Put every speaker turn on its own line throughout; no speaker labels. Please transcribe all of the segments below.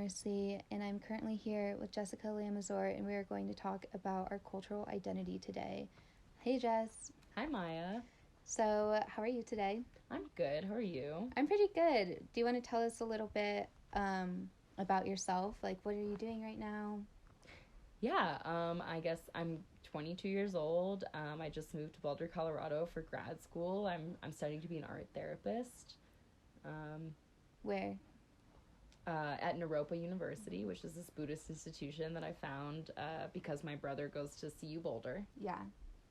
Marcy, and I'm currently here with Jessica Lamazor, and we are going to talk about our cultural identity today. Hey, Jess.
Hi, Maya.
So, how are you today?
I'm good. How are you?
I'm pretty good. Do you want to tell us a little bit about yourself? Like, what are you doing right now?
Yeah, I guess I'm 22 years old. I just moved to Boulder, Colorado for grad school. I'm studying to be an art therapist. Um,
Where?
at Naropa University, which is this Buddhist institution that I found because my brother goes to CU Boulder.
Yeah.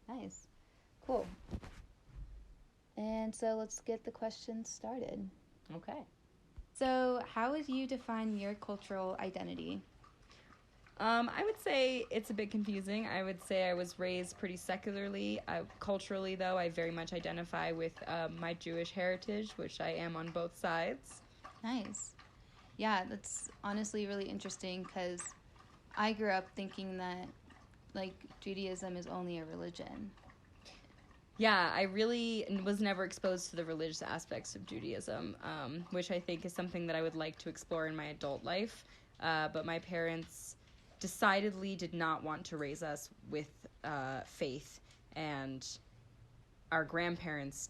Nice. Cool. And so let's get the questions started.
Okay.
So, how would you define your cultural identity?
I would say it's a bit confusing. I would say I was raised pretty secularly. Culturally, though, I very much identify with my Jewish heritage, which I am on both sides.
Nice. Yeah, that's honestly really interesting because I grew up thinking that, like, Judaism is only a religion.
Yeah, I really was never exposed to the religious aspects of Judaism, which I think is something that I would like to explore in my adult life. But my parents decidedly did not want to raise us with faith, and our grandparents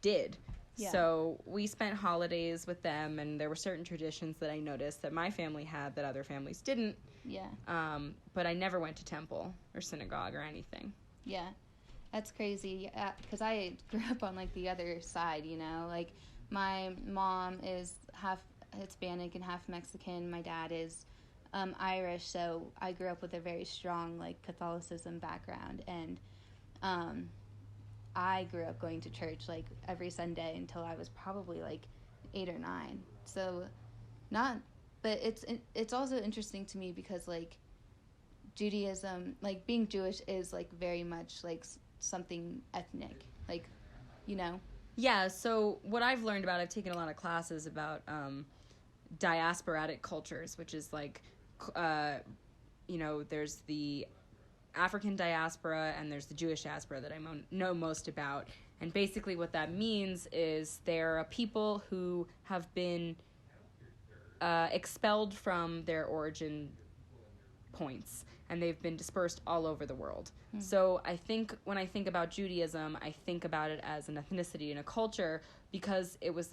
did.
Yeah.
So we spent holidays with them, and there were certain traditions that I noticed that my family had that other families didn't.
Yeah.
But I never went to temple or synagogue or anything.
Yeah. That's crazy because I grew up on, like, the other side, you know? Like, my mom is half Hispanic and half Mexican. My dad is Irish, so I grew up with a very strong, like, Catholicism background. And I grew up going to church, like, every Sunday until I was probably, like, 8 or 9. So, but it's also interesting to me because, like, Judaism, like, being Jewish is, like, very much, like, something ethnic, like, you know?
Yeah, so what I've learned about, I've taken a lot of classes about diasporatic cultures, which is like, there's the African diaspora and there's the Jewish diaspora that I know most about. And basically what that means is there are people who have been expelled from their origin points, and they've been dispersed all over the world. So I think when I think about Judaism, I think about it as an ethnicity and a culture because it was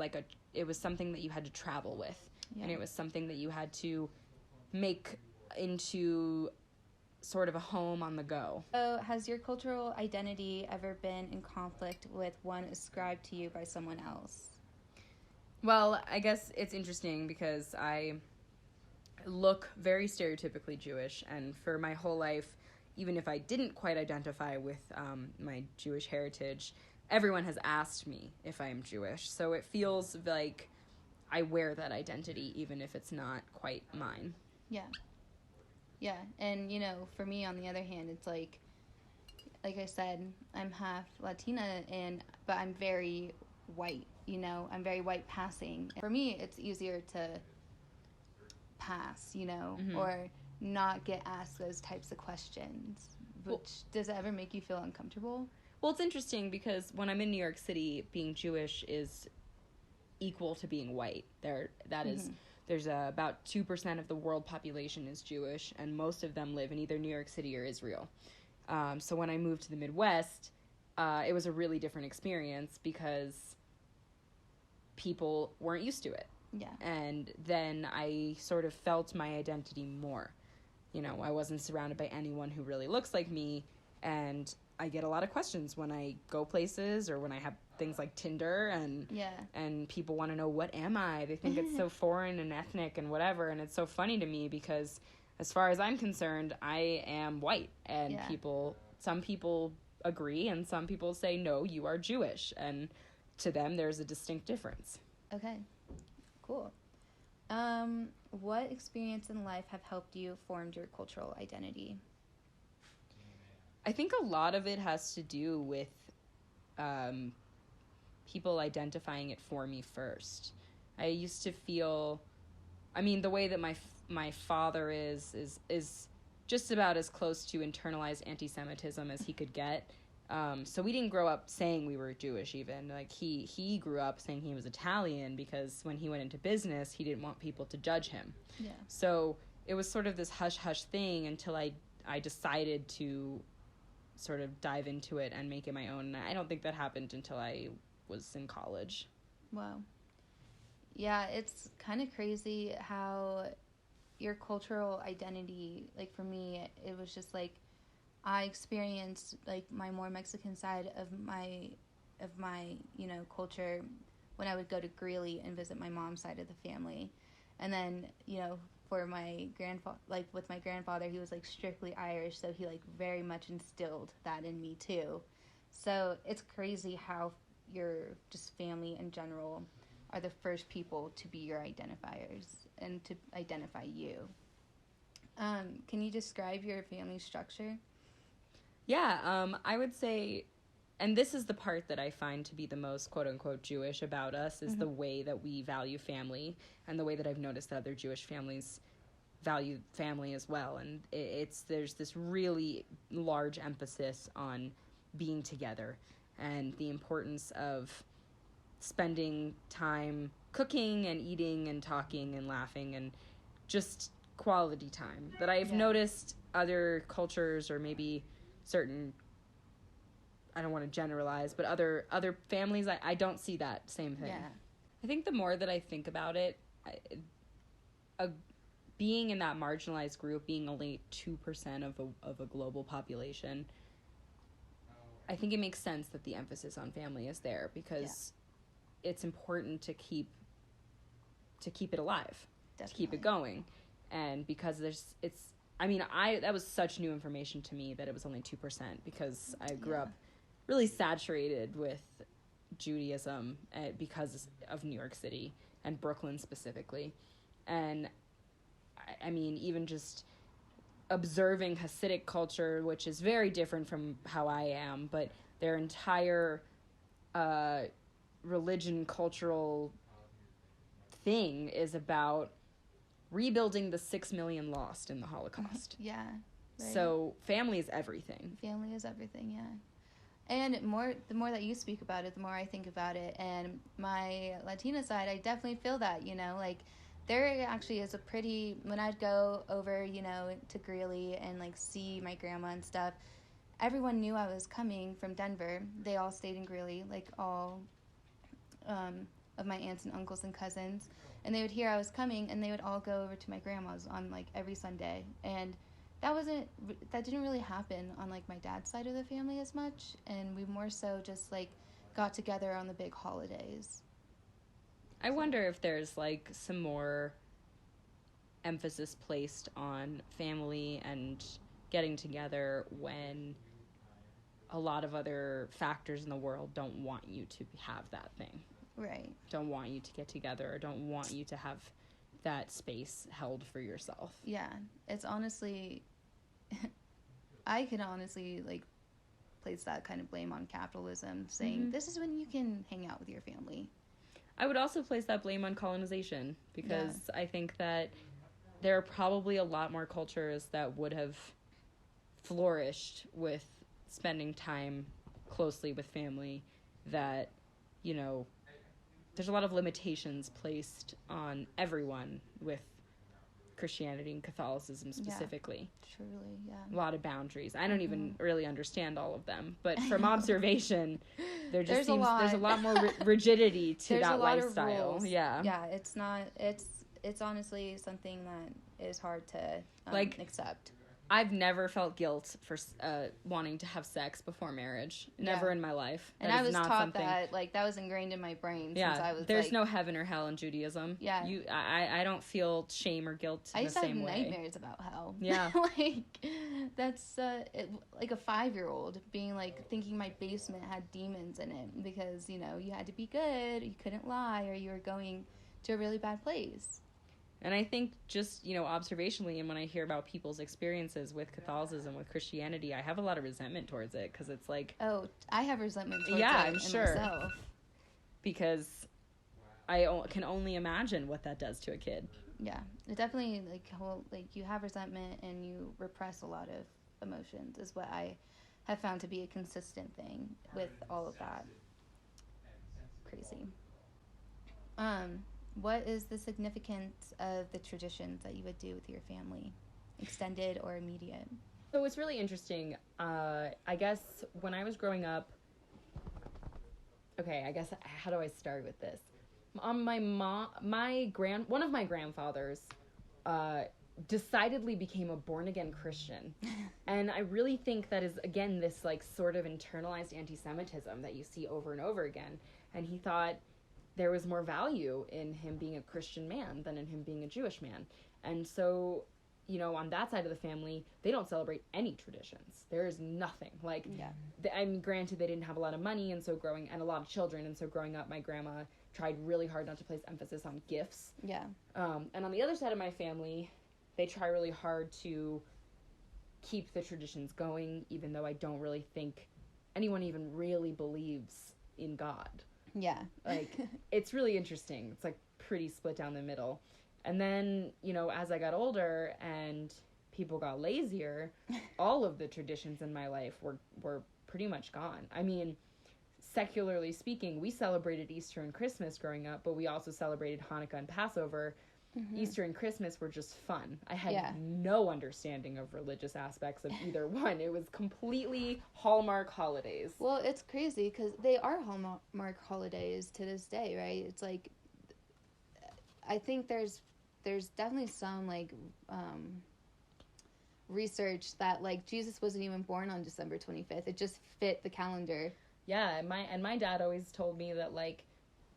something that you had to travel with.
Yeah.
And it was something that you had to make into sort of a home on the go.
So has your cultural identity ever been in conflict with one ascribed to you by someone else?
Well, I guess it's interesting because I look very stereotypically Jewish, and for my whole life, even if I didn't quite identify with my Jewish heritage, everyone has asked me if I am Jewish. So it feels like I wear that identity, even if it's not quite mine.
Yeah. Yeah, and, you know, for me, on the other hand, it's like I said, I'm half Latina, but I'm very white, you know? I'm very white passing. For me, it's easier to pass, you know, or not get asked those types of questions. Does it ever make you feel uncomfortable?
Well, it's interesting because when I'm in New York City, being Jewish is equal to being white. There's about 2% of the world population is Jewish, and most of them live in either New York City or Israel. So when I moved to the Midwest, it was a really different experience because people weren't used to it.
Yeah.
And then I sort of felt my identity more. You know, I wasn't surrounded by anyone who really looks like me, and I get a lot of questions when I go places or when I have things like Tinder, and people want to know, what am I? They think it's so foreign and ethnic and whatever, and it's so funny to me because as far as I'm concerned, I am white, and some people agree, and some people say, no, you are Jewish, and to them there's a distinct difference.
Okay, cool. What experience in life have helped you form your cultural identity?
I think a lot of it has to do with people identifying it for me first. I used to feel, the way that my father is just about as close to internalized anti-Semitism as he could get. So we didn't grow up saying we were Jewish even. Like, he grew up saying he was Italian because when he went into business, he didn't want people to judge him.
Yeah.
So it was sort of this hush-hush thing until I decided to sort of dive into it and make it my own. And I don't think that happened until I was in college.
Wow. Yeah, it's kind of crazy how your cultural identity, like for me, it was just like I experienced like my more Mexican side of my culture when I would go to Greeley and visit my mom's side of the family. And then, for my grandfather, like with my grandfather, he was like strictly Irish, so he like very much instilled that in me too. So it's crazy how your just family in general are the first people to be your identifiers and to identify you. Can you describe your family structure?
Yeah, I would say, and this is the part that I find to be the most quote-unquote Jewish about us, is the way that we value family, and the way that I've noticed that other Jewish families value family as well. And there's this really large emphasis on being together and the importance of spending time cooking and eating and talking and laughing and just quality time that I've noticed other cultures, or maybe certain, I don't want to generalize, but other families, I don't see that same thing.
Yeah.
I think the more that I think about it, being in that marginalized group, being only 2% of a global population, I think it makes sense that the emphasis on family is there, because it's important to keep it alive,
Definitely.
to keep it going. And because that was such new information to me that it was only 2%, because I grew up really saturated with Judaism because of New York City and Brooklyn specifically. And I mean, even just observing Hasidic culture, which is very different from how I am, but their entire religion, cultural thing is about rebuilding the 6 million lost in the Holocaust.
Yeah. Right.
So family is everything.
Family is everything, yeah. And the more that you speak about it, the more I think about it. And my Latina side, I definitely feel that, like there actually is when I'd go over, to Greeley and like see my grandma and stuff, everyone knew I was coming from Denver. They all stayed in Greeley, like all of my aunts and uncles and cousins. And they would hear I was coming, and they would all go over to my grandma's on like every Sunday. And that didn't really happen on like my dad's side of the family as much. And we more so just like got together on the big holidays.
I wonder if there's like some more emphasis placed on family and getting together when a lot of other factors in the world don't want you to have that thing.
Right.
Don't want you to get together, or don't want you to have that space held for yourself.
Yeah. It's honestly, I can honestly like place that kind of blame on capitalism, saying this is when you can hang out with your family.
I would also place that blame on colonization, because I think that there are probably a lot more cultures that would have flourished with spending time closely with family, that, there's a lot of limitations placed on everyone with Christianity and Catholicism specifically.
Yeah, truly, yeah.
A lot of boundaries. I don't even really understand all of them, but from observation, there's a lot more rigidity to that lifestyle. Yeah.
Yeah, it's honestly something that is hard to accept.
I've never felt guilt for wanting to have sex before marriage. Never in my life.
And I was taught that, that was ingrained in my brain since I was
there's no heaven or hell in Judaism.
Yeah.
I don't feel shame or guilt in the same way.
I used to have nightmares about hell.
Yeah.
That's like a 5-year-old being thinking my basement had demons in it because, you had to be good, you couldn't lie, or you were going to a really bad place.
And I think just, observationally, and when I hear about people's experiences with Catholicism, with Christianity, I have a lot of resentment towards it, because it's like...
Oh, I have resentment towards
I'm
it
sure.
myself.
Because I can only imagine what that does to a kid.
Yeah. It definitely, you have resentment and you repress a lot of emotions is what I have found to be a consistent thing with all of that. Crazy. What is the significance of the traditions that you would do with your family, extended or immediate?
So it's really interesting. I guess when I was growing up, okay, I guess how do I start with this? One of my grandfathers, decidedly became a born-again Christian. And I really think that is, again, this like sort of internalized anti-Semitism that you see over and over again. And he thought there was more value in him being a Christian man than in him being a Jewish man. And so, you know, on that side of the family, they don't celebrate any traditions. There is nothing. Like, I mean, granted, they didn't have a lot of money, and a lot of children, and so growing up, my grandma tried really hard not to place emphasis on gifts.
Yeah.
And on the other side of my family, they try really hard to keep the traditions going, even though I don't really think anyone even really believes in God.
Yeah.
Like, it's really interesting. It's, like, pretty split down the middle. And then, you know, as I got older and people got lazier, all of the traditions in my life were pretty much gone. I mean, secularly speaking, we celebrated Easter and Christmas growing up, but we also celebrated Hanukkah and Passover. Mm-hmm. Easter and Christmas were just fun. I had no understanding of religious aspects of either one. It was completely Hallmark holidays.
Well, it's crazy because they are Hallmark holidays to this day, right? It's like, I think there's definitely some like research that like Jesus wasn't even born on December 25th. It just fit the calendar.
Yeah, and my dad always told me that like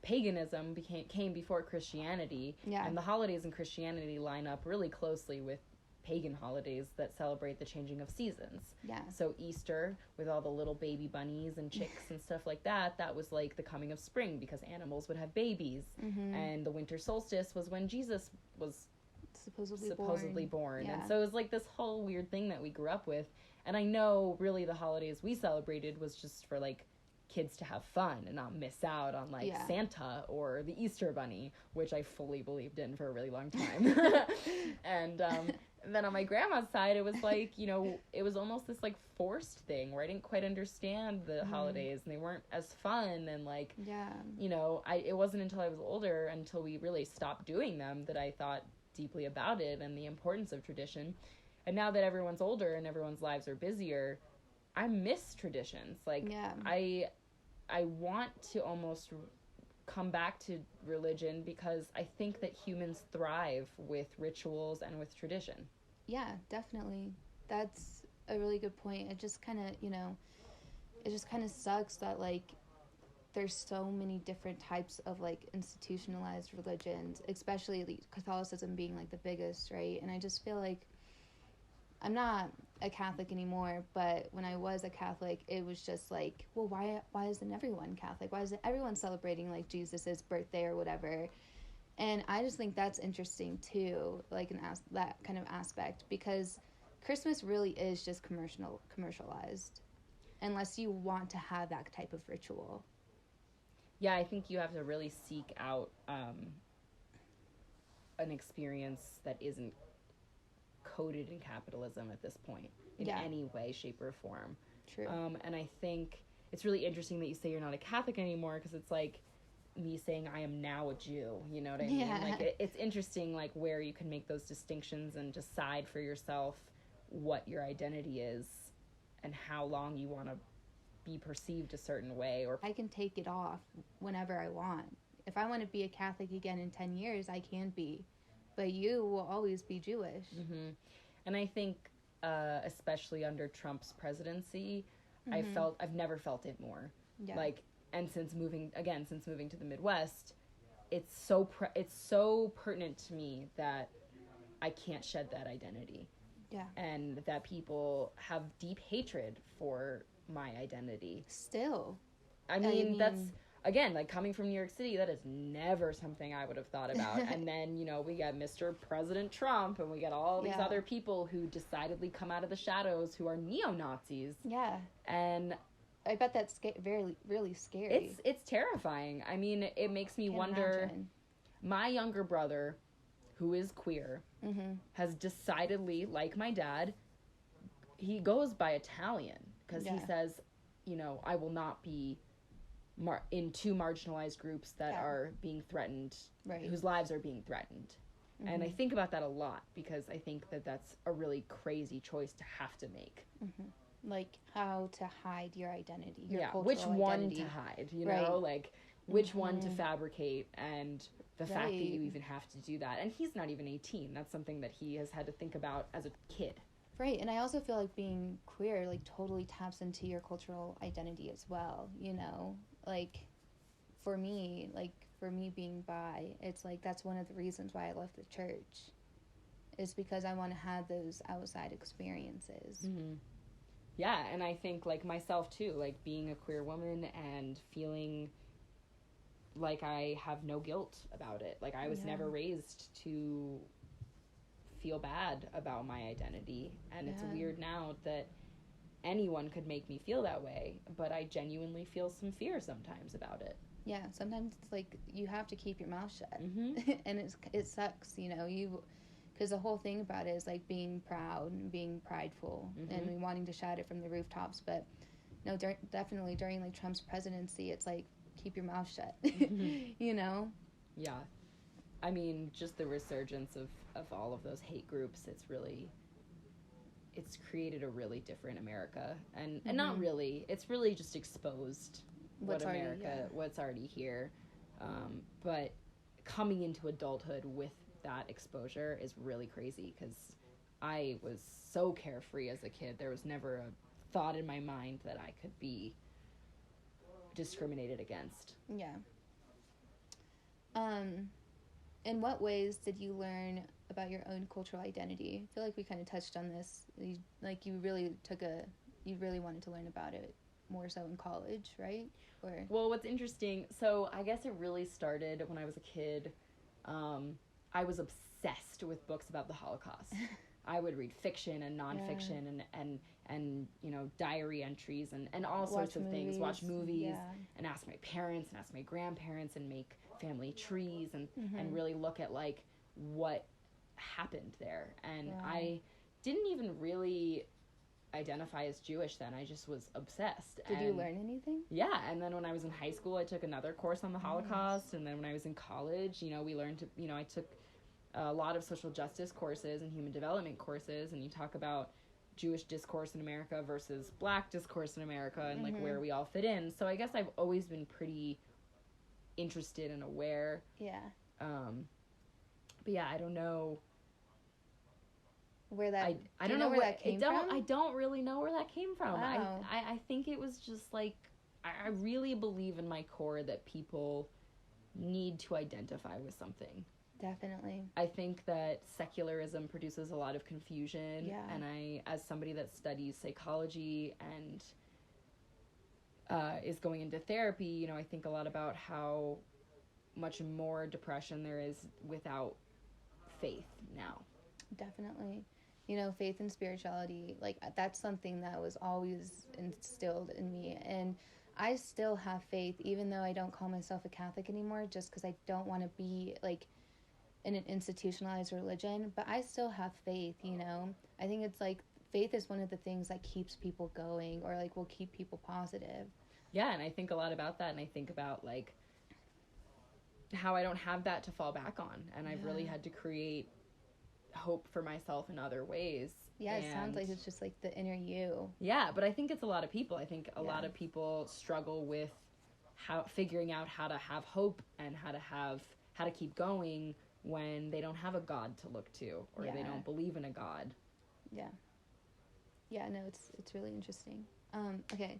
paganism came before Christianity, and the holidays in Christianity line up really closely with pagan holidays that celebrate the changing of seasons.
Yeah.
So Easter, with all the little baby bunnies and chicks and stuff like that, that was like the coming of spring because animals would have babies. Mm-hmm. And the winter solstice was when Jesus was supposedly born. Yeah. And so it was like this whole weird thing that we grew up with. And I know really the holidays we celebrated was just for like kids to have fun and not miss out on like Santa or the Easter Bunny, which I fully believed in for a really long time. And then on my grandma's side, it was like, you know, it was almost this like forced thing where I didn't quite understand the holidays and they weren't as fun. And like, you know, it wasn't until I was older, until we really stopped doing them, that I thought deeply about it and the importance of tradition. And now that everyone's older and everyone's lives are busier, I miss traditions. Like, I want to almost come back to religion because I think that humans thrive with rituals and with tradition.
Yeah, definitely. That's a really good point. It just kind of, you know, it just kind of sucks that, like, there's so many different types of, like, institutionalized religions, especially Catholicism being, like, the biggest, right? And I just feel like I'm not a Catholic anymore, but when I was a Catholic, it was just like, well, why isn't everyone Catholic? Why isn't everyone celebrating like Jesus's birthday or whatever? And I just think that's interesting too, like that kind of aspect, because Christmas really is just commercialized, unless you want to have that type of ritual.
Yeah, I think you have to really seek out an experience that isn't coded in capitalism at this point in any way, shape, or form.
True.
And I think it's really interesting that you say you're not a Catholic anymore, because it's like me saying I am now a Jew, you know what I mean? Like it's interesting like where you can make those distinctions and decide for yourself what your identity is and how long you want to be perceived a certain way. Or
I can take it off whenever I want. If I want to be a Catholic again in 10 years, I can be. But you will always be Jewish. Mm-hmm.
And I think, especially under Trump's presidency, I've never felt it more. Yeah. Like, and since moving to the Midwest, it's so pertinent to me that I can't shed that identity.
Yeah.
And that people have deep hatred for my identity.
Still.
I mean, that's, again, like coming from New York City, that is never something I would have thought about. And then, you know, we got Mr. President Trump, and we got all these other people who decidedly come out of the shadows who are neo-Nazis.
Yeah.
And
I bet that's really scary.
It's terrifying. I mean, it makes me wonder. Imagine. My younger brother, who is queer, has decidedly, like my dad, he goes by Italian. because he says, you know, I will not be in two marginalized groups that are being threatened, whose lives are being threatened. Mm-hmm. And I think about that a lot because I think that that's a really crazy choice to have to make.
Mm-hmm. Like how to hide your identity, your cultural
which one
identity.
to hide, you know, like which one to fabricate, and the fact that you even have to do that. And he's not even 18. That's something that he has had to think about as a kid.
Right, and I also feel like being queer, like, totally taps into your cultural identity as well, you know? Like, for me being bi, it's like, that's one of the reasons why I left the church, is because I want to have those outside experiences.
Mm-hmm. Yeah, and I think, like, myself, too, like, being a queer woman and feeling like I have no guilt about it. Like, I was never raised to feel bad about my identity, and it's weird now that anyone could make me feel that way, but I genuinely feel some fear sometimes about it.
Yeah, sometimes it's like you have to keep your mouth shut.
Mm-hmm.
And it sucks, you know, because the whole thing about it is like being proud and being prideful and wanting to shout it from the rooftops. But no, definitely during like Trump's presidency, it's like keep your mouth shut. You know? Yeah.
I mean, just the resurgence of all of those hate groups, it's created a really different America. And not really, it's really just exposed what's already here. But coming into adulthood with that exposure is really crazy, because I was so carefree as a kid. There was never a thought in my mind that I could be discriminated against.
Yeah. In what ways did you learn about your own cultural identity? I feel like we kind of touched on this. You really wanted to learn about it more so in college, right?
Well, what's interesting, so I guess it really started when I was a kid. I was obsessed with books about the Holocaust. I would read fiction and nonfiction and you know, diary entries and all sorts of things, watch movies and ask my parents and ask my grandparents and make family trees and really look at like what happened there. And I didn't even really identify as Jewish then. I just was obsessed.
Did you learn anything?
Yeah, and then when I was in high school, I took another course on the Holocaust, and then when I was in college, you know, we learned to, you know, I took a lot of social justice courses and human development courses, and you talk about Jewish discourse in America versus Black discourse in America and like where we all fit in. So I guess I've always been pretty interested and aware.
Yeah.
But yeah, I don't know
where that
I don't know where that came from. I don't really know where that came from.
Wow.
I think it was just like, I really believe in my core that people need to identify with something.
Definitely.
I think that secularism produces a lot of confusion.
Yeah.
And I, as somebody that studies psychology and is going into therapy, you know, I think a lot about how much more depression there is without faith now.
Definitely. You know, faith and spirituality, like, that's something that was always instilled in me. And I still have faith, even though I don't call myself a Catholic anymore, just because I don't want to be, like, in an institutionalized religion. But I still have faith, you know? I think it's, like, faith is one of the things that keeps people going, or, like, will keep people positive.
Yeah, and I think a lot about that, and I think about, like, how I don't have that to fall back on. And I've really had to create hope for myself in other ways.
Yeah, it sounds like it's just like the inner you.
Yeah, but I think it's a lot of people. I think a lot of people struggle with figuring out how to have hope and how to keep going when they don't have a God to look to, or they don't believe in a God.
Yeah. Yeah, no, it's really interesting. Okay.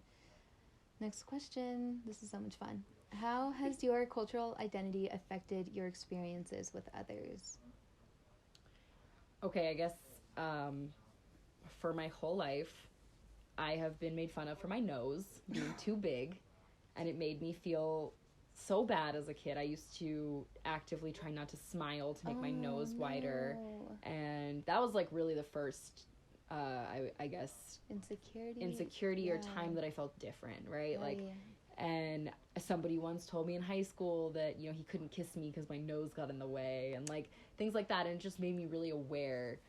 Next question. This is so much fun. How has your cultural identity affected your experiences with others?
Okay, I guess for my whole life, I have been made fun of for my nose being too big, and it made me feel so bad as a kid. I used to actively try not to smile to make my nose wider, and that was like really the first, I guess, insecurity or time that I felt different, right? And somebody once told me in high school that, you know, he couldn't kiss me because my nose got in the way, and like things like that, and it just made me really aware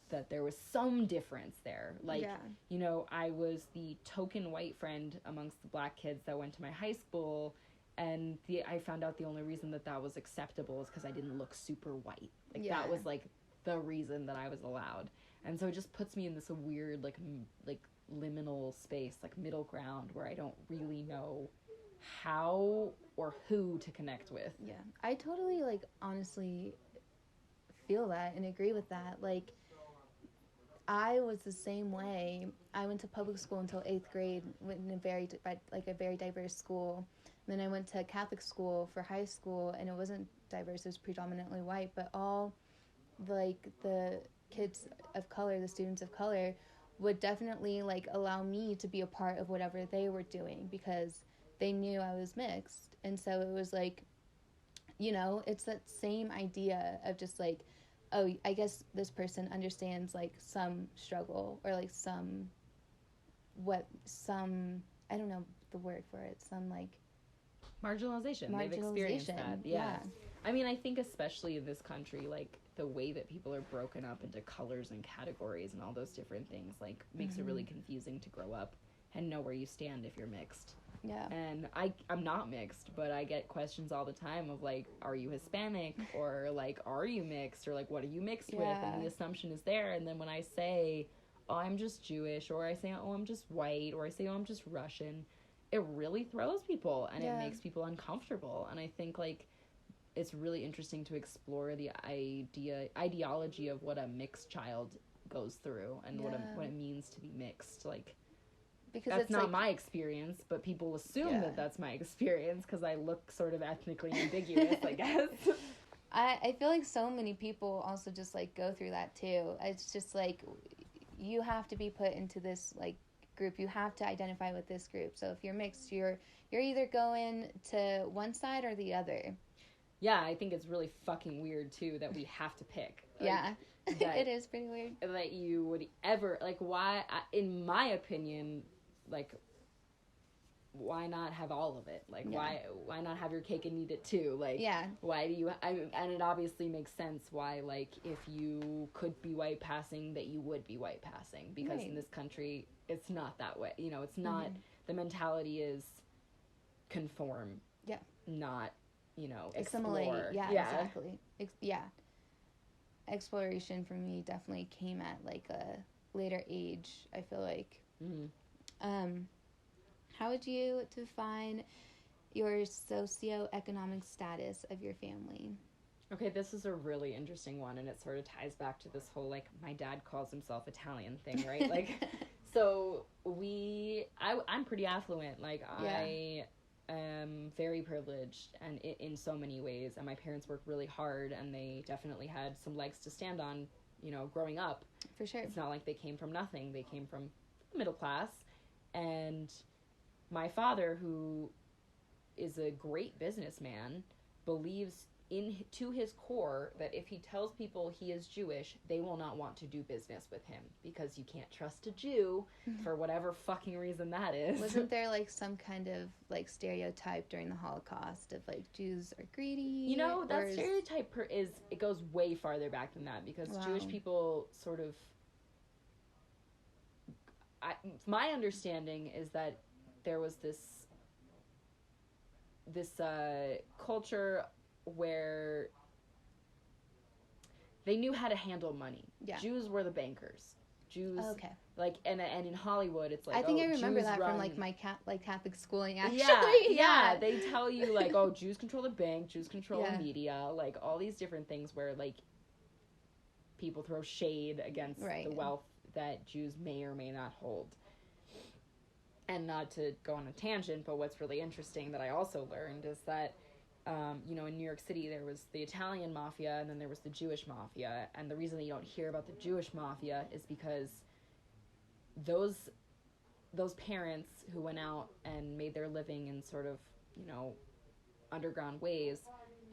that there was some difference there. Like,
Yeah.
you know, I was the token white friend amongst the black kids that went to my high school, and I found out the only reason that was acceptable is because I didn't look super white. Like, that was, like, the reason that I was allowed. And so it just puts me in this weird, like liminal space, like, middle ground, where I don't really know how or who to connect with.
Yeah. I totally, like, honestly feel that and agree with that. Like, I was the same way. I went to public school until 8th grade, went in a very diverse school. And then I went to Catholic school for high school, and it wasn't diverse, it was predominantly white, but all, like, the kids of color, the students of color, would definitely, like, allow me to be a part of whatever they were doing because they knew I was mixed. And so it was, like, you know, it's that same idea of just, like, oh, I guess this person understands, like, some struggle or, like, I don't know the word for it, some, like,
Marginalization. They've experienced that. Yeah. I mean, I think especially in this country, like, the way that people are broken up into colors and categories and all those different things, like, makes it really confusing to grow up and know where you stand if you're mixed.
Yeah.
And I'm not mixed, but I get questions all the time of, like, are you Hispanic? Or, like, are you mixed? Or, like, what are you mixed with? And the assumption is there. And then when I say, oh, I'm just Jewish, or I say, oh, I'm just white, or I say, oh, I'm just Russian, it really throws people, and it makes people uncomfortable. And I think, like, it's really interesting to explore the ideology of what a mixed child goes through and what it means to be mixed. Like, because that's not, like, my experience, but people assume that that's my experience because I look sort of ethnically ambiguous, I guess.
I feel like so many people also just, like, go through that too. It's just, like, you have to be put into this, like, group. You have to identify with this group. So if you're mixed, you're either going to one side or the other.
Yeah, I think it's really fucking weird too that we have to pick.
Like, it is pretty weird.
That you would ever, like, why, in my opinion, like, why not have all of it? Like, why not have your cake and eat it too? Like, why do you, and it obviously makes sense why, like, if you could be white passing, that you would be white passing, because in this country, it's not that way. You know, it's not, the mentality is conform. Yeah. Not, you know,
assimilate.
Explore.
Yeah, exactly. Exploration for me definitely came at, like, a later age, I feel like. How would you define your socioeconomic status of your family?
Okay, this is a really interesting one, and it sort of ties back to this whole, like, my dad calls himself Italian thing, right? Like, so I'm pretty affluent. Like, I am very privileged, and in so many ways, and my parents worked really hard, and they definitely had some legs to stand on, you know, growing up.
For sure. It's
not like they came from nothing. They came from middle class, and my father, who is a great businessman, believes to his core that if he tells people he is Jewish, they will not want to do business with him, because you can't trust a Jew for whatever fucking reason that is.
Wasn't there, like, some kind of, like, stereotype during the Holocaust of, like, Jews are greedy?
You know, that stereotype it goes way farther back than that, because Jewish people sort of, my understanding is that there was this culture where they knew how to handle money. Yeah. Jews were the bankers. Jews, like, and in Hollywood, it's like,
I think I remember Jews that from, like, my Catholic schooling, actually.
Yeah, they tell you, like, oh, Jews control the bank, Jews control the media, like, all these different things where, like, people throw shade against the wealth that Jews may or may not hold. And not to go on a tangent, but what's really interesting that I also learned is that, you know, in New York City, there was the Italian Mafia, and then there was the Jewish Mafia. And the reason that you don't hear about the Jewish Mafia is because those parents who went out and made their living in sort of, you know, underground ways,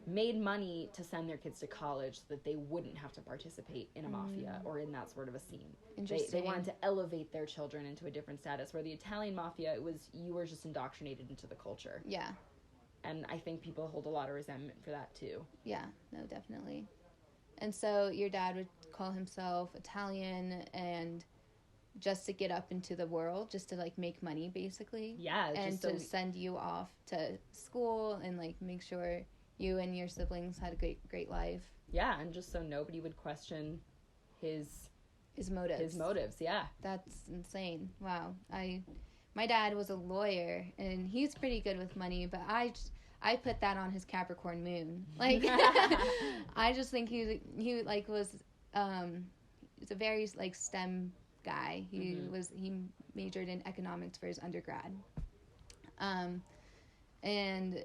made money to send their kids to college so that they wouldn't have to participate in a mafia or in that sort of a scene. They wanted to elevate their children into a different status, where the Italian Mafia, it was, you were just indoctrinated into the culture. Yeah. And I think people hold a lot of resentment for that too.
Yeah, no, definitely. And so your dad would call himself Italian, and just to get up into the world, just to like make money basically.
Yeah.
And to send you off to school and like make sure you and your siblings had a great life.
Yeah, and just so nobody would question his
motives.
His motives, yeah.
That's insane. Wow. My dad was a lawyer, and he's pretty good with money, but I put that on his Capricorn moon. Like, I just think he like was he's a very like STEM guy. He majored in economics for his undergrad. And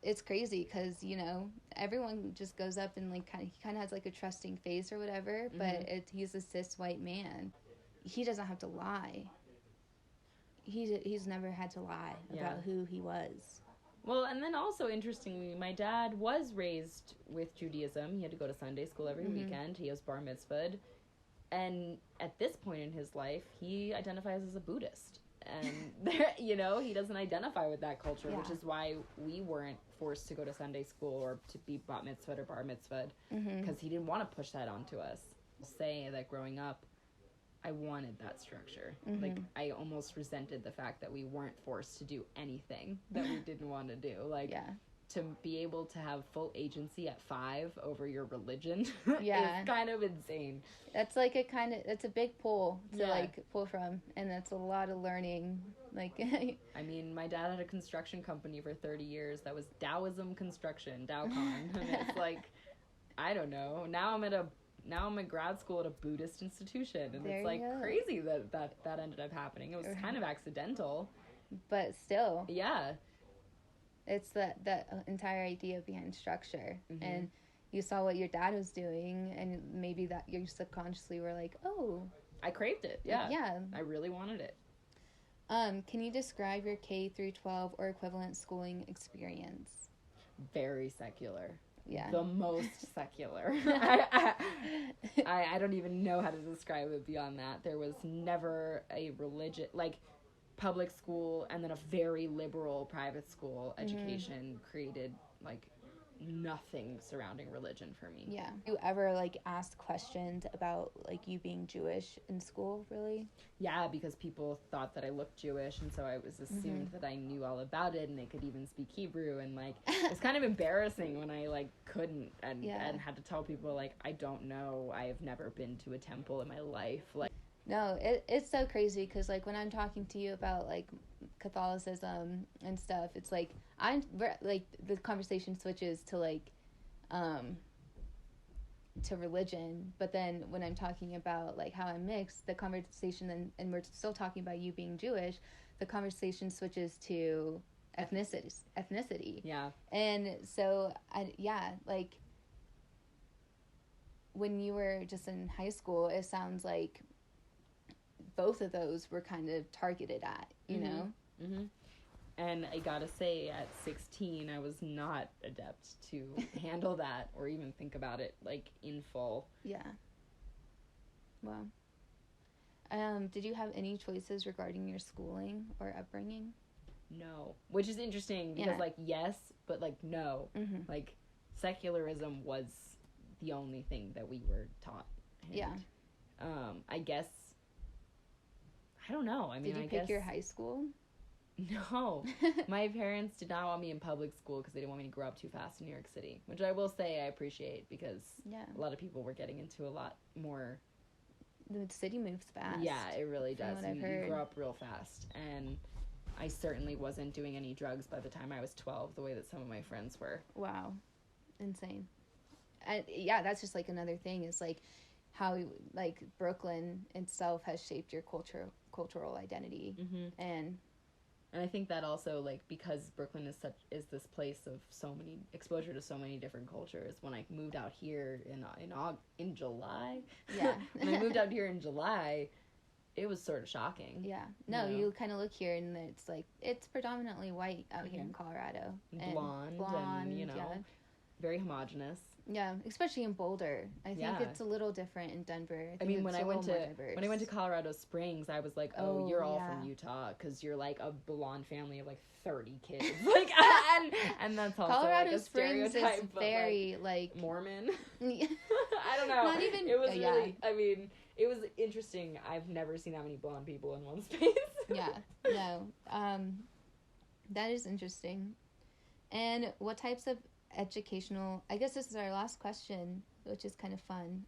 it's crazy because, you know, everyone just goes up and like he kind of has like a trusting face or whatever, but he's a cis white man. He doesn't have to lie. He's never had to lie about who he was.
Well, and then also, interestingly, my dad was raised with Judaism. He had to go to Sunday school every weekend. He was bar mitzvahed. And at this point in his life, he identifies as a Buddhist. And, you know, he doesn't identify with that culture, which is why we weren't forced to go to Sunday school or to be bat mitzvahed or bar mitzvahed, because he didn't want to push that onto us. I'll say that growing up, I wanted that structure. Like, I almost resented the fact that we weren't forced to do anything that we didn't want to do. Like, to be able to have full agency at 5 over your religion is kind of insane.
That's like it's a big pull to like pull from, and that's a lot of learning. Like,
I mean, my dad had a construction company for 30 years that was Taoism Construction, Taocon, and it's like, I don't know. Now I'm in grad school at a Buddhist institution, and it's like crazy that ended up happening. It was kind of accidental,
but still,
yeah.
It's that entire idea behind structure, and you saw what your dad was doing, and maybe that you subconsciously were like, oh,
I craved it. Yeah, I really wanted it.
Can you describe your K through 12 or equivalent schooling experience?
Very secular.
Yeah.
The most secular. I don't even know how to describe it beyond that. There was never a religion, like, public school and then a very liberal private school education created, like, nothing surrounding religion for me.
Yeah. You ever, like, asked questions about, like, you being Jewish in school, really?
Yeah, because people thought that I looked Jewish, and so I was assumed that I knew all about it, and they could even speak Hebrew, and, like, it's kind of embarrassing when I, like, couldn't, and had to tell people, like, I don't know, I have never been to a temple in my life, like.
No, it's so crazy, because, like, when I'm talking to you about, like, Catholicism and stuff, it's like, the conversation switches to, like, to religion, but then when I'm talking about, like, how I'm mixed, the conversation, and we're still talking about you being Jewish, the conversation switches to ethnicity.
Yeah.
And so, like, when you were just in high school, it sounds like both of those were kind of targeted at, you know?
Mm-hmm. And I gotta say, at 16, I was not adept to handle that or even think about it, like, in full.
Yeah. Wow. Did you have any choices regarding your schooling or upbringing?
No. Which is interesting, because, like, yes, but, like, no. Like, secularism was the only thing that we were taught. And, I guess, I don't know. I mean,
did you pick your high school?
No. My parents did not want me in public school because they didn't want me to grow up too fast in New York City, which I will say I appreciate, because a lot of people were getting into a lot more.
The city moves fast.
Yeah, it really does. You grow up real fast. And I certainly wasn't doing any drugs by the time I was 12, the way that some of my friends were.
Wow. Insane. That's just, like, another thing is, like, how, like, Brooklyn itself has shaped your cultural identity. And
I think that also, like, because Brooklyn is this place of so many exposure to so many different cultures. When I moved out here in July, when I moved out here in July, it was sort of shocking.
Yeah, no, you kind of look here and it's like it's predominantly white out here in Colorado,
and blonde, and, you know. very homogenous.
Yeah, especially in Boulder. I think
Yeah.
it's a little different in Denver.
I mean,
it's
when
a
I went
little
to
more diverse.
when I went to Colorado Springs, I was like, "Oh,
Oh,
you're all
yeah.
from Utah because you're like a blonde family of like 30 kids." Like, and that's also
Colorado
like a
Springs
stereotype
is
of,
very like
Mormon.
Yeah.
I don't know.
Not even.
It was
yeah.
really. I mean, it was interesting. I've never seen that many blonde people in one space.
Yeah. No. That is interesting. And what types of educational? I guess this is our last question, which is kind of fun.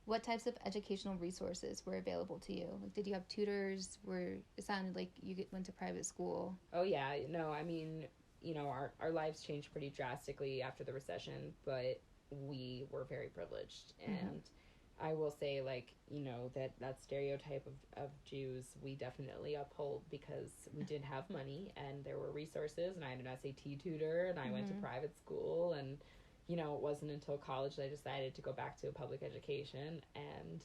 What types of educational resources were available to you? Like, did you have tutors? It sounded like you went to private school.
Oh yeah, no, I mean, our lives changed pretty drastically after the recession, but we were very privileged, and I will say, like, that stereotype of Jews we definitely uphold because we did have money and there were resources, and I had an SAT tutor, and I went to private school, and it wasn't until college that I decided to go back to a public education, and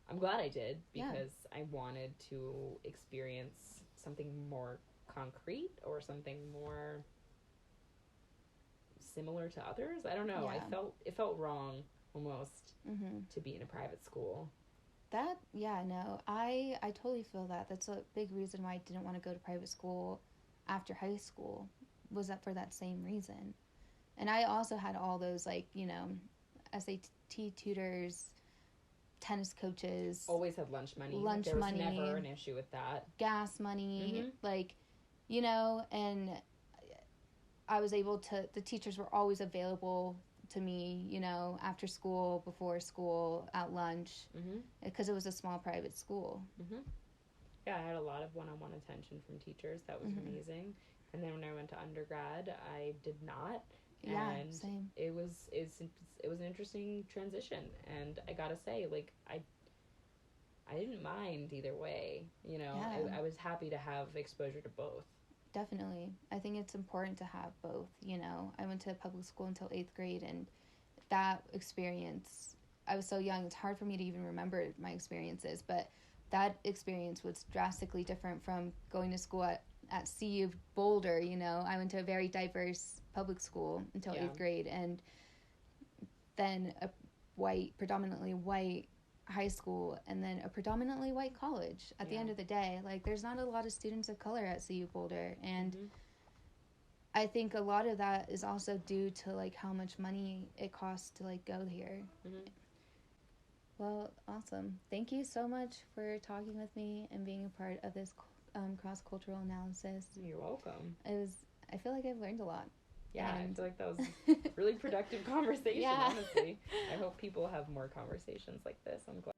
I'm glad I did because I wanted to experience something more concrete or something more similar to others. I don't know.
Yeah.
It felt wrong almost to be in a private school.
I totally feel that. That's a big reason why I didn't want to go to private school after high school, was that for that same reason. And I also had all those, like, SAT tutors, tennis coaches.
Always had lunch money. There was never an issue with that.
Gas money, and I was able to, the teachers were always available to me, after school, before school, at lunch, because it was a small private school.
Yeah, I had a lot of one-on-one attention from teachers. That was amazing. And then when I went to undergrad, I did not. And
same.
It was an interesting transition, and I gotta say, like, I didn't mind either way. I was happy to have exposure to both.
Definitely. I think it's important to have both. I went to public school until 8th grade, and that experience, I was so young, it's hard for me to even remember my experiences, but that experience was drastically different from going to school at CU Boulder. I went to a very diverse public school until 8th grade, and then a predominantly white high school, and then a predominantly white college at the end of the day. Like, there's not a lot of students of color at CU Boulder, and I think a lot of that is also due to, like, how much money it costs to, like, go here. Well, awesome. Thank you so much for talking with me and being a part of this cross-cultural analysis.
You're welcome.
I feel like I've learned a lot.
Yeah, I feel like that was a really productive conversation, honestly. I hope people have more conversations like this. I'm glad.